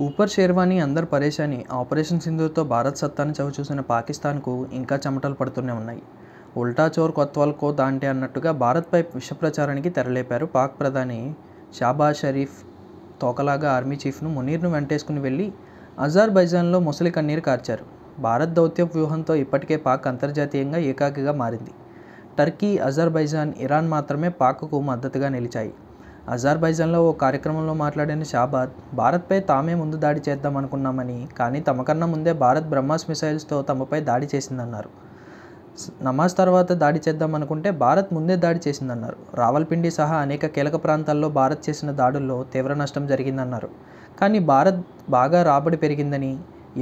ఊపర్ షేర్వానీ అందర్ పరేషాని ఆపరేషన్ సింధూర్తో భారత్ సత్తాను చవిచూసిన పాకిస్తాన్కు ఇంకా చెమటలు పడుతూనే ఉన్నాయి. ఉల్టా చోర్ కొత్వాల్ కో దాంటే అన్నట్టుగా భారత్పై విషప్రచారానికి తెరలేపారు పాక్ ప్రధాని షాబాజ్ షరీఫ్. తోకలాగా ఆర్మీ చీఫ్ను మునీర్ను వెంటేసుకుని వెళ్లి అజర్బైజాన్లో మొసలి కన్నీరు కార్చారు. భారత్ దౌత్యపు వ్యూహంతో ఇప్పటికే పాక్ అంతర్జాతీయంగా ఏకాకిగా మారింది. టర్కీ, అజర్బైజాన్, ఇరాన్ మాత్రమే పాక్కు మద్దతుగా నిలిచాయి. అజర్బైజాన్లో ఓ కార్యక్రమంలో మాట్లాడిన షాబాజ్, భారత్పై తామే ముందు దాడి చేద్దామనుకున్నామని, కానీ తమకన్నా ముందే భారత్ బ్రహ్మాస్ మిసైల్స్తో తమపై దాడి చేసిందన్నారు. నమాజ్ తర్వాత దాడి చేద్దామనుకుంటే భారత్ ముందే దాడి చేసిందన్నారు. రావల్పిండి సహా అనేక కీలక ప్రాంతాల్లో భారత్ చేసిన దాడుల్లో తీవ్ర నష్టం జరిగిందన్నారు. కానీ భారత్ బాగా రాబడి పెరిగిందని,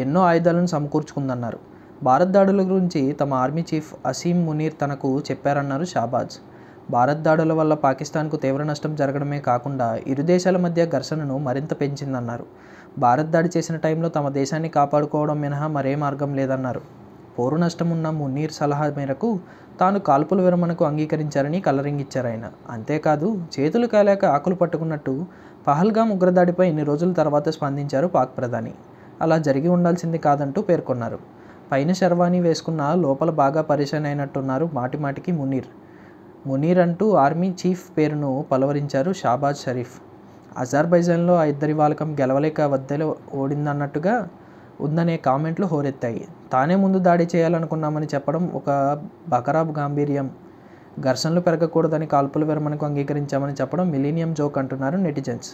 ఎన్నో ఆయుధాలను సమకూర్చుకుందన్నారు. భారత్ దాడుల గురించి తమ ఆర్మీ చీఫ్ అసీం మునీర్ తనకు చెప్పారన్నారు షాబాజ్. భారత్ దాడుల వల్ల పాకిస్తాన్కు తీవ్ర నష్టం జరగడమే కాకుండా ఇరు దేశాల మధ్య ఘర్షణను మరింత పెంచిందన్నారు. భారత్ దాడి చేసిన టైంలో తమ దేశాన్ని కాపాడుకోవడం మినహా మరే మార్గం లేదన్నారు. పోరు నష్టం ఉన్న మునీర్ సలహా మేరకు తాను కాల్పుల విరమణకు అంగీకరించారని కలరింగిచ్చారాయన. అంతేకాదు, చేతులు కాలాక ఆకులు పట్టుకున్నట్టు పహల్గామ్ ఉగ్రదాడిపై ఇన్ని రోజుల తర్వాత స్పందించారు పాక్ ప్రధాని. అలా జరిగి ఉండాల్సింది కాదంటూ పేర్కొన్నారు. పైన షెర్వానీ వేసుకున్న లోపల బాగా పరేషాన్ అయినట్టున్నారు మాటిమాటికి మునీర్ అంటూ ఆర్మీ చీఫ్ పేరును పలవరించారు షాబాజ్ షరీఫ్. అజర్బైజాన్లో ఆ ఇద్దరి వాలకం గెలవలేక వద్దెలో ఓడిందన్నట్టుగా ఉందనే కామెంట్లు హోరెత్తాయి. తానే ముందు దాడి చేయాలనుకున్నామని చెప్పడం ఒక బకరాబ్ గాంభీర్యం. ఘర్షణలు పెరగకూడదని కాల్పుల విరమణకు అంగీకరించామని చెప్పడం మిలీనియం జోక్ అంటున్నారు నెటిజన్స్.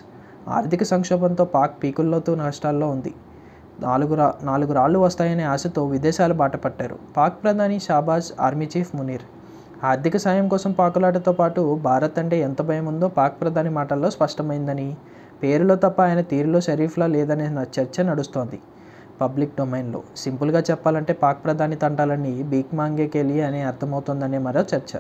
ఆర్థిక సంక్షోభంతో పాక్ పీకుల్లోతూ నష్టాల్లో ఉంది. నాలుగు రాళ్లు వస్తాయనే ఆశతో విదేశాలు బాటపట్టారు పాక్ ప్రధాని షాబాజ్, ఆర్మీ చీఫ్ మునీర్. ఆర్థిక సాయం కోసం పాకులాటతో పాటు భారత్ అంటే ఎంత భయం ఉందో పాక్ ప్రధాని మాటల్లో స్పష్టమైందని, పేరులో తప్ప ఆయన తీరులో షరీఫ్లా లేదనే చర్చ నడుస్తోంది పబ్లిక్ డొమైన్లో. సింపుల్గా చెప్పాలంటే పాక్ ప్రధాని తంటాలన్నీ భీక్ మాంగే కే లియే అనే అర్థమవుతోందనే మరో చర్చ.